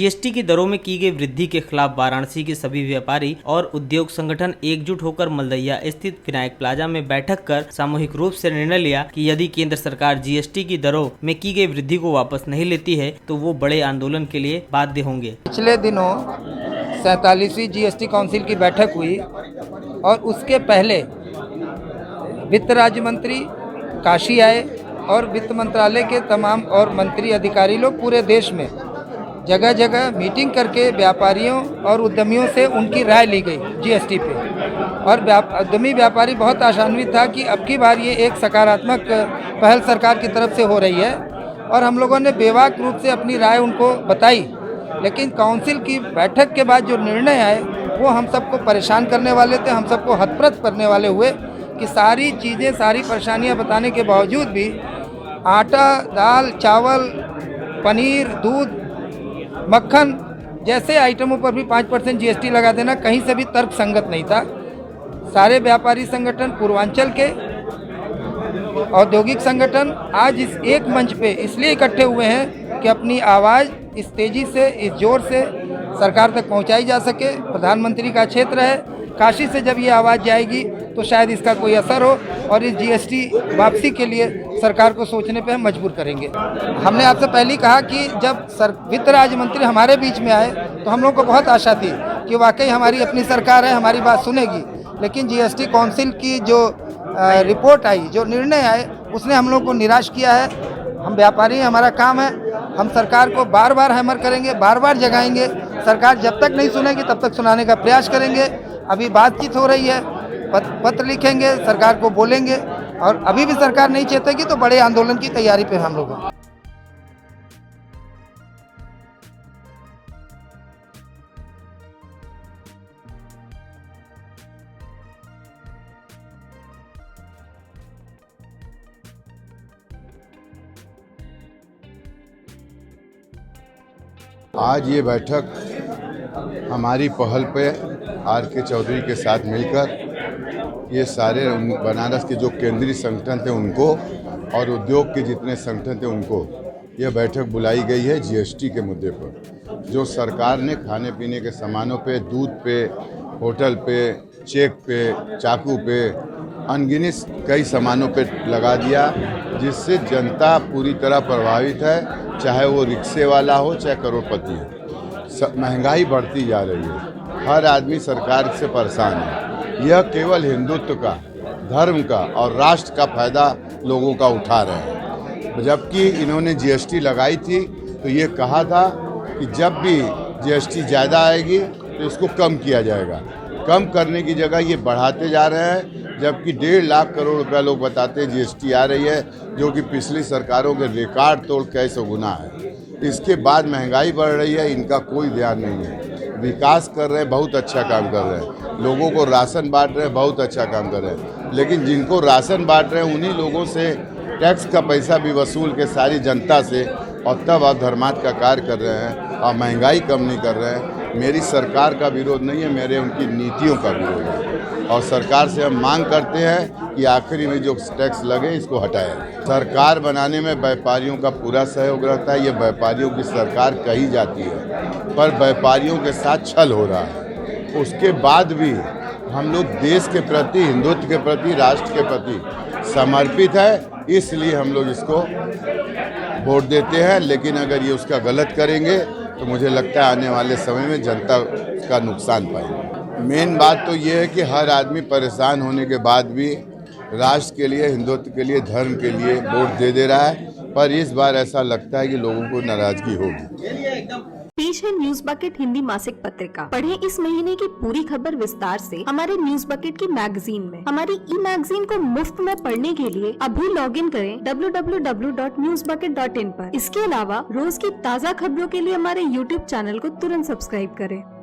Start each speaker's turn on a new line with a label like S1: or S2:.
S1: GST की दरों में की गई वृद्धि के खिलाफ वाराणसी के सभी व्यापारी और उद्योग संगठन एकजुट होकर मलदैया स्थित विनायक प्लाजा में बैठक कर सामूहिक रूप से निर्णय लिया कि यदि केंद्र सरकार जीएसटी की दरों में की गई वृद्धि को वापस नहीं लेती है तो वो बड़े आंदोलन के लिए बाध्य होंगे।
S2: पिछले दिनों 47वीं जीएसटी काउंसिल की बैठक हुई और उसके पहले वित्त राज्य मंत्री काशी आए और वित्त मंत्रालय के तमाम और मंत्री अधिकारी लोग पूरे देश में जगह जगह मीटिंग करके व्यापारियों और उद्यमियों से उनकी राय ली गई जीएसटी पे। और उद्यमी व्यापारी बहुत आशान्वित था कि अब की बार ये एक सकारात्मक पहल सरकार की तरफ से हो रही है और हम लोगों ने बेबाक रूप से अपनी राय उनको बताई। लेकिन काउंसिल की बैठक के बाद जो निर्णय आए वो हम सबको परेशान करने वाले थे, हम सबको हतप्रत करने वाले हुए कि सारी चीज़ें, सारी परेशानियां बताने के बावजूद भी आटा, दाल, चावल, पनीर, दूध, मक्खन जैसे आइटमों पर भी 5% जीएसटी लगा देना कहीं से भी तर्क संगत नहीं था। सारे व्यापारी संगठन, पूर्वांचल के औद्योगिक संगठन आज इस एक मंच पे इसलिए इकट्ठे हुए हैं कि अपनी आवाज़ इस तेज़ी से, इस जोर से सरकार तक पहुंचाई जा सके। प्रधानमंत्री का क्षेत्र है, काशी से जब ये आवाज़ जाएगी तो शायद इसका कोई असर हो और इस जीएसटी वापसी के लिए सरकार को सोचने पे हम मजबूर करेंगे। हमने आपसे पहले कहा कि जब वित्त राज्य मंत्री हमारे बीच में आए तो हम लोग को बहुत आशा थी कि वाकई हमारी अपनी सरकार है, हमारी बात सुनेगी। लेकिन जीएसटी काउंसिल की जो रिपोर्ट आई, जो निर्णय आए, उसने हम लोग को निराश किया है। हम व्यापारी हैं, हमारा काम है, हम सरकार को बार बार हैमर करेंगे, बार बार जगाएंगे। सरकार जब तक नहीं सुनेगी तब तक सुनाने का प्रयास करेंगे। अभी बातचीत हो रही है, पत्र लिखेंगे, सरकार को बोलेंगे और अभी भी सरकार नहीं चेतेगी तो बड़े आंदोलन की तैयारी पे हम लोग हैं।
S3: आज ये बैठक हमारी पहल पे आर.के. चौधरी के साथ मिलकर ये सारे बनारस के जो केंद्रीय संगठन थे उनको और उद्योग के जितने संगठन थे उनको ये बैठक बुलाई गई है जीएसटी के मुद्दे पर। जो सरकार ने खाने पीने के सामानों पे, दूध पे, होटल पे, चेक पे, चाकू पे, अनगिनत कई सामानों पे लगा दिया, जिससे जनता पूरी तरह प्रभावित है, चाहे वो रिक्शे वाला हो चाहे करोड़पति हो। महंगाई बढ़ती जा रही है, हर आदमी सरकार से परेशान है। यह केवल हिंदुत्व का, धर्म का और राष्ट्र का फायदा लोगों का उठा रहे हैं। जबकि इन्होंने जीएसटी लगाई थी तो ये कहा था कि जब भी जीएसटी ज़्यादा आएगी तो इसको कम किया जाएगा। कम करने की जगह ये बढ़ाते जा रहे हैं, जबकि 1.5 लाख करोड़ रुपया लोग बताते हैं जीएसटी आ रही है, जो कि पिछली सरकारों के रिकॉर्ड तोड़ कैसे गुना है। इसके बाद महंगाई बढ़ रही है, इनका कोई ध्यान नहीं है। विकास कर रहे हैं, बहुत अच्छा काम कर रहे हैं, लोगों को राशन बांट रहे हैं, बहुत अच्छा काम कर रहे हैं। लेकिन जिनको राशन बांट रहे हैं उन्हीं लोगों से टैक्स का पैसा भी वसूल के सारी जनता से, और तब आप धर्मार्थ का कार्य कर रहे हैं और महंगाई कम नहीं कर रहे हैं। मेरी सरकार का विरोध नहीं है, मेरे उनकी नीतियों का विरोध है। और सरकार से हम मांग करते हैं कि आखिरी में जो टैक्स लगे इसको हटाएं। सरकार बनाने में व्यापारियों का पूरा सहयोग रहता है। ये व्यापारियों की सरकार कही जाती है, पर व्यापारियों के साथ छल हो रहा है। उसके बाद भी हम लोग देश के प्रति, हिंदुत्व के प्रति, राष्ट्र के प्रति समर्पित है, इसलिए हम लोग इसको वोट देते हैं। लेकिन अगर ये उसका गलत करेंगे तो मुझे लगता है आने वाले समय में जनता का नुकसान पाएगी। मेन बात तो ये है कि हर आदमी परेशान होने के बाद भी राष्ट्र के लिए, हिंदुत्व के लिए, धर्म के लिए वोट दे रहा है, पर इस बार ऐसा लगता है कि लोगों को नाराजगी होगी।
S4: पेश है न्यूज बकेट हिंदी मासिक पत्रिका। पढ़ें इस महीने की पूरी खबर विस्तार से हमारे न्यूज बकेट की मैगजीन में। हमारी ई मैगजीन को मुफ्त में पढ़ने के लिए अभी लॉगिन करें www.newsbucket.in पर। इसके अलावा रोज की ताज़ा खबरों के लिए हमारे YouTube चैनल को तुरंत सब्सक्राइब करें।